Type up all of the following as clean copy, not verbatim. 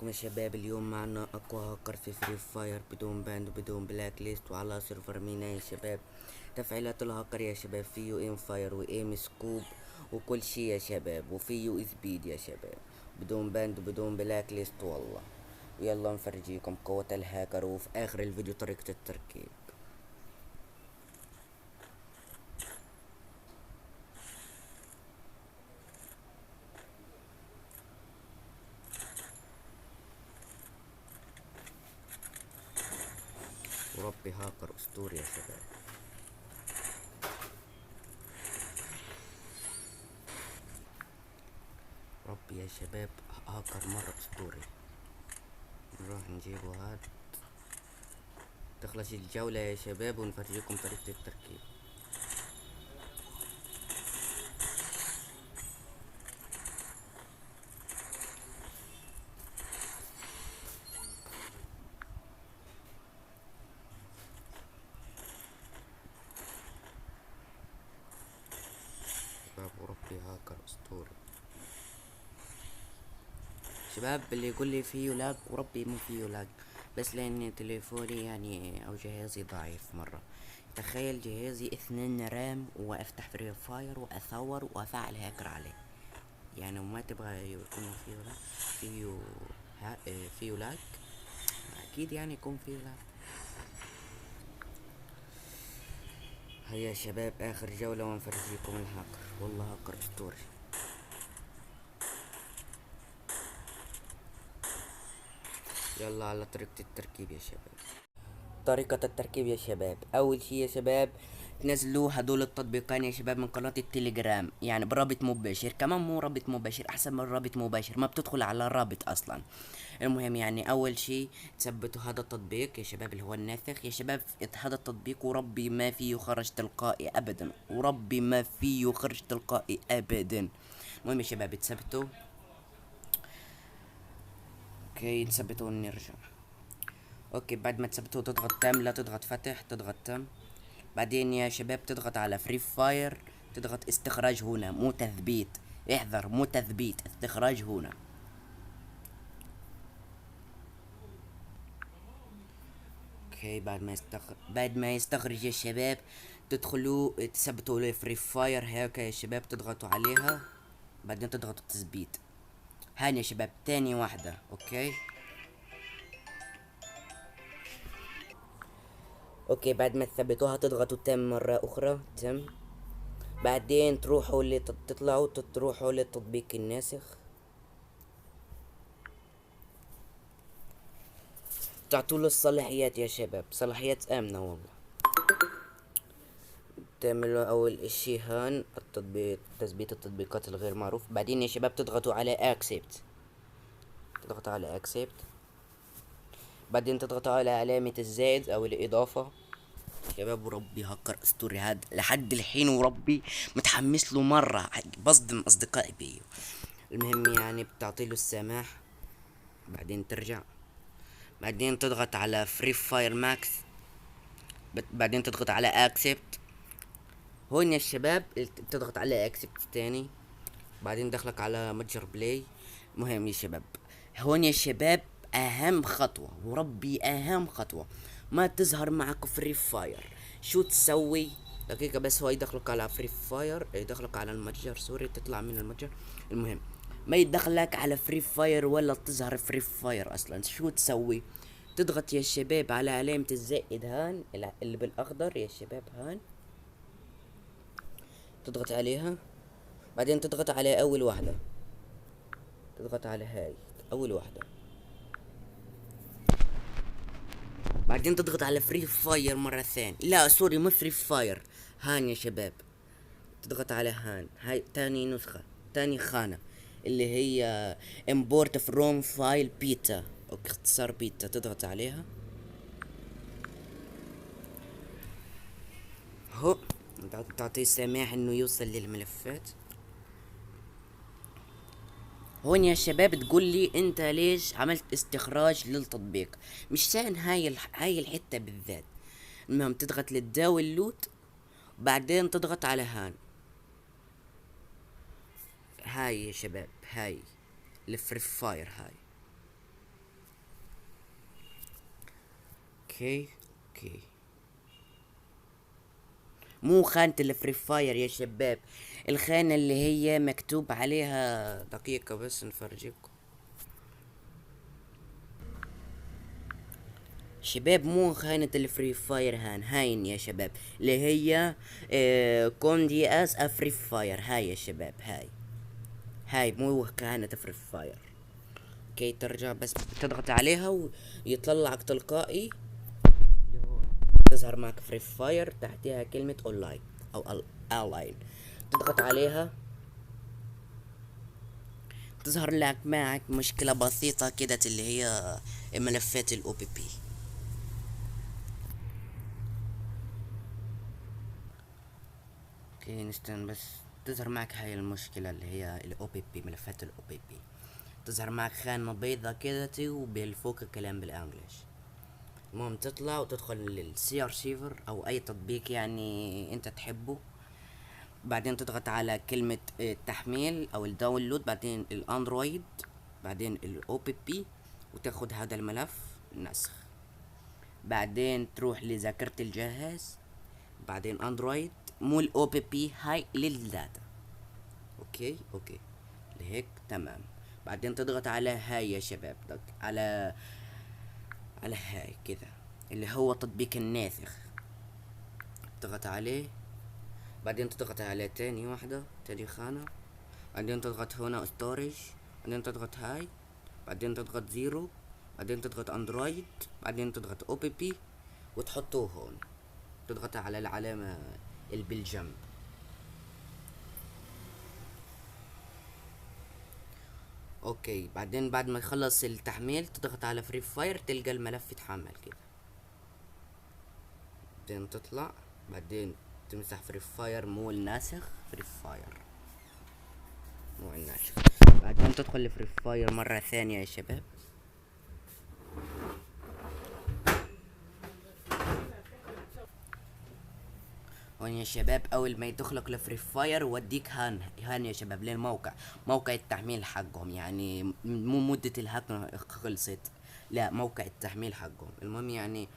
عليكم يا شباب. اليوم معنا اقوى هاكر في فري فاير بدون باند وبدون بلاك ليست وعلى سيرفر مينا يا شباب. تفعيلات الهاكر يا شباب فيه ام فاير وايم سكوب وكل شي يا شباب، وفيه سبيد يا شباب بدون باند وبدون بلاك ليست والله. ويلا نفرجيكم قوة الهاكر وفي اخر الفيديو طريقة التركيب. وربي هاكر اسطوري يا شباب. ربي يا شباب هاكر مرة اسطوري. نروح نجيبه هاد، تخلص الجولة يا شباب ونفرجيكم طريقة التركيب. شباب وربي هاكر اسطوري. شباب اللي يقول لي فيه لاج وربي مو فيه لاج، بس لان تليفوني يعني او جهازي ضعيف مرة. تخيل جهازي 2 رام وافتح فري فاير واثور وافعل هاكر عليه، يعني ما تبغى يكون فيه لاج. فيه فيه لاج اكيد، يعني يكون فيه لاج. هيا يا شباب اخر جولة ونفرجيكم الهاكر، والله هاكر اسطوري. يلا على طريقة التركيب يا شباب. طريقة التركيب يا شباب، أول شي يا شباب تنزلوا هدول التطبيقين يا شباب من قناة التليجرام، يعني برابط مباشر، كمان مو رابط مباشر، أحسن من رابط مباشر، ما بتدخل على الرابط أصلا. المهم يعني أول شي تثبتوا هذا التطبيق يا شباب اللي هو الناسخ يا شباب. هذا التطبيق وربي ما فيه خرج تلقائي أبدا، وربي ما فيه خرج تلقائي أبدا. المهم يا شباب تثبتوا. اوكي نثبتوا ونرجع. اوكي بعد ما تثبتوا تضغط تم، لا تضغط فتح، تضغط تم. بعدين يا شباب تضغط على فري فاير، تضغط استخراج هنا، مو تثبيت، احذر مو تثبيت، استخراج هنا. اوكي بعد ما يستخرج يا شباب تدخلوا تثبتوا له فري فاير هيك يا شباب، تضغطوا عليها بعدين تضغطوا تثبيت. هاني يا شباب تاني واحدة. اوكي اوكي بعد ما تثبتوها تضغطوا تم مرة اخرى، تم. بعدين تطلعوا تروحوا للتطبيق الناسخ، تعطوا له الصلاحيات يا شباب، صلاحيات آمنة والله. تعملوا أول اشي هان التطبيق، تثبيت التطبيقات الغير معروف. بعدين يا شباب تضغطوا على accept، تضغطوا على accept. بعدين تضغطوا على علامة الزائد أو الإضافة. شباب وربي هكر اسطوري هاد لحد الحين، وربي متحمس له مرة، بصدم أصدقائي بيه. المهم يعني بتعطي له السماح، بعدين ترجع، بعدين تضغط على فري فاير ماكس، بعدين تضغط على اكسبت. هون يا شباب تضغط على اكسبت تاني، بعدين دخلك على متجر بلاي. مهم يا شباب، هون يا شباب اهم خطوة وربي اهم خطوة، ما تظهر معك فري فاير. شو تسوي؟ دقيقة بس، هو يدخلك على فري فاير، يدخلك على المتجر، سوري تطلع من المتجر. المهم ما يدخلك على فري فاير ولا تظهر فري فاير اصلا. شو تسوي؟ تضغط يا شباب على علامة الزائد هان اللي بالاخضر يا شباب، هان تضغط عليها، بعدين تضغط على اول واحدة، تضغط على هاي اول واحدة، بعدين تضغط على فري فاير مرة ثانية، لا سوري مو فري فاير، هان يا شباب. تضغط على هان، هاي تاني نسخة، تاني خانة اللي هي import from file beta او اختصار بيتا، تضغط عليها. هو تعطيه سماح انه يوصل للملفات. هون يا شباب تقول لي انت ليش عملت استخراج للتطبيق، مش سان هاي الحتة بالذات. المهم تضغط للداونلود، بعدين تضغط على هان، هاي يا شباب هاي الفري فاير هاي. اوكي اوكي. مو خانة الفري فاير يا شباب، الخانة اللي هي مكتوب عليها، دقيقة بس نفرجيكم شباب، مو خانة الفري فاير هاين يا شباب، اللي هي كوندي اس افري فاير، هاي يا شباب، هاي مو خانة فري فاير. اوكي، ترجع بس تضغط عليها ويطلع لك تلقائي اللي هو تظهر معك فري فاير، تحتها كلمة اونلاين او اونلاين، تضغط عليها تظهر لك معك مشكلة بسيطة كده اللي هي ملفات الاو بي بي. اوكي نستنى بس، تظهر معك هاي المشكلة اللي هي الاو بي بي، ملفات الاو بي بي، تظهر معك خانة بيضة كده وبالفوق الكلام بالانجلش. المهم تطلع وتدخل للسي ارشيفر او اي تطبيق يعني انت تحبه، بعدين تضغط على كلمة التحميل او الداونلود، بعدين الاندرويد، بعدين الاو بي بي، وتاخد هذا الملف نسخ، بعدين تروح لذاكرة الجهاز، بعدين اندرويد، مو الاو بي بي، هاي للداتا. اوكي اوكي لهيك تمام. بعدين تضغط على هاي يا شباب، على هاي كذا اللي هو تطبيق الناسخ، تضغط عليه، بعدين تضغط على تاني واحدة، تاني خانة، بعدين تضغط هنا ستورج، بعدين تضغط هاي، بعدين تضغط زيرو، بعدين تضغط اندرويد، بعدين تضغط او بي بي وتحطوه هون، تضغط على العلامة اللي بالجنب. اوكي، بعدين بعد ما يخلص التحميل تضغط على فري فاير، تلقى الملف يتحمل كده، بعدين تطلع، بعدين تمسح فري فاير، مو الناسخ، فري فاير مو الناسخ، بعدين تدخل لفري فاير مرة ثانية يا شباب. هون يا شباب اول ما يدخلك لفري فاير وديك هان يا شباب للموقع، موقع التحميل حقهم، يعني مو مدة الهاك خلصت، لا موقع التحميل حقهم. المهم يعني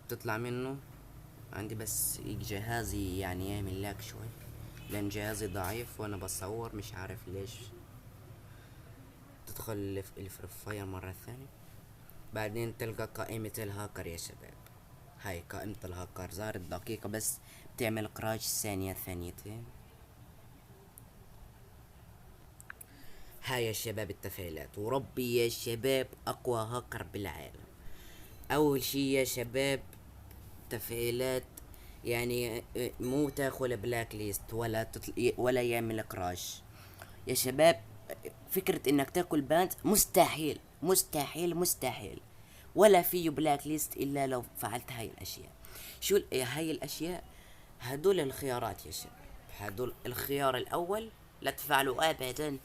تطلع منه، عندي بس جهازي يعني يعمل لاك شوي لان جهازي ضعيف وانا بصور مش عارف ليش. تدخل الفري فاير مرة ثانية، بعدين تلقى قائمة الهاكر يا شباب، هاي قائمة الهاكر ظهرت، دقيقة بس بتعمل كراش ثانية ثانيتين. هاي يا شباب التفعيلات، وربي يا شباب اقوى هاكر بالعالم. اول شي يا شباب تفعيلات، يعني مو تاخذ بلاك ليست ولا يعمل كراش يا شباب. فكرة انك تاكل باند مستحيل مستحيل مستحيل، ولا فيه بلاك ليست الا لو فعلت هاي الاشياء. شو هاي الاشياء؟ هدول الخيارات يا شباب، هدول الخيار الاول لا تفعلوا ابدا،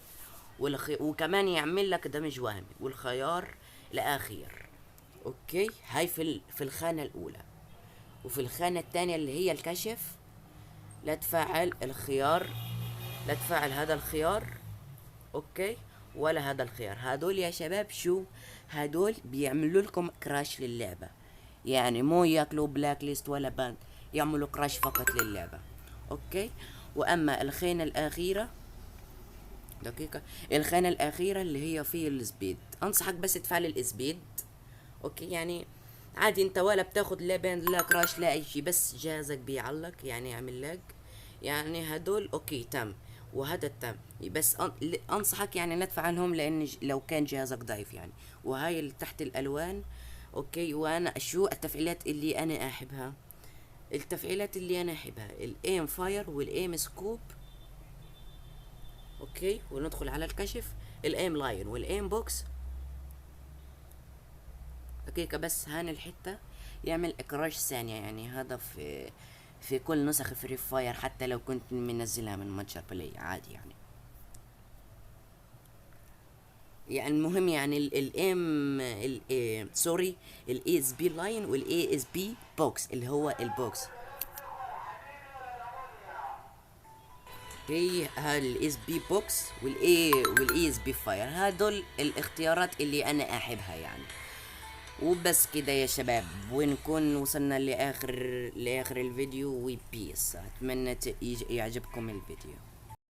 وكمان يعمل لك دمج وهمي، والخيار الاخير اوكي، هاي في الخانة الاولى. وفي الخانة الثانية اللي هي الكشف، لا تفعل الخيار، لا تفعل هذا الخيار اوكي، ولا هذا الخيار. هدول يا شباب شو؟ هدول بيعملوا لكم كراش للعبة، يعني مو ياكلوا بلاك ليست ولا باند، يعملوا كراش فقط للعبة اوكي. واما الخانة الاخيرة، دقيقة، الخانة الاخيرة اللي هي في السبيد، انصحك بس تفعل السبيد اوكي، يعني عادي انت ولا بتاخد لا باند لا كراش لا اي شي، بس جهازك بيعلق يعني يعمل لاج، يعني هدول اوكي تم، وهذا تم، بس انصحك يعني لا تفعلهم لان لو كان جهازك ضعيف يعني. وهاي اللي تحت الالوان اوكي. وانا شو التفعيلات اللي انا احبها؟ التفعيلات اللي انا احبها الايم فاير والايم سكوب اوكي، وندخل على الكشف، الايم لاين والايم بوكس دقيقة بس، هان الحتة يعمل اكراش ثانية، يعني هذا في كل نسخ فري فاير حتى لو كنت منزلها من متجر بلاي عادي يعني. يعني المهم يعني الايم سوري، الاي اس بي لاين والاي اس بي بوكس اللي هو البوكس، هي الاس بي بوكس والاي اس بي فاير، هذول الاختيارات اللي انا احبها يعني. وبس كده يا شباب، ونكون وصلنا لاخر الفيديو. وبيس، اتمنى يعجبكم الفيديو.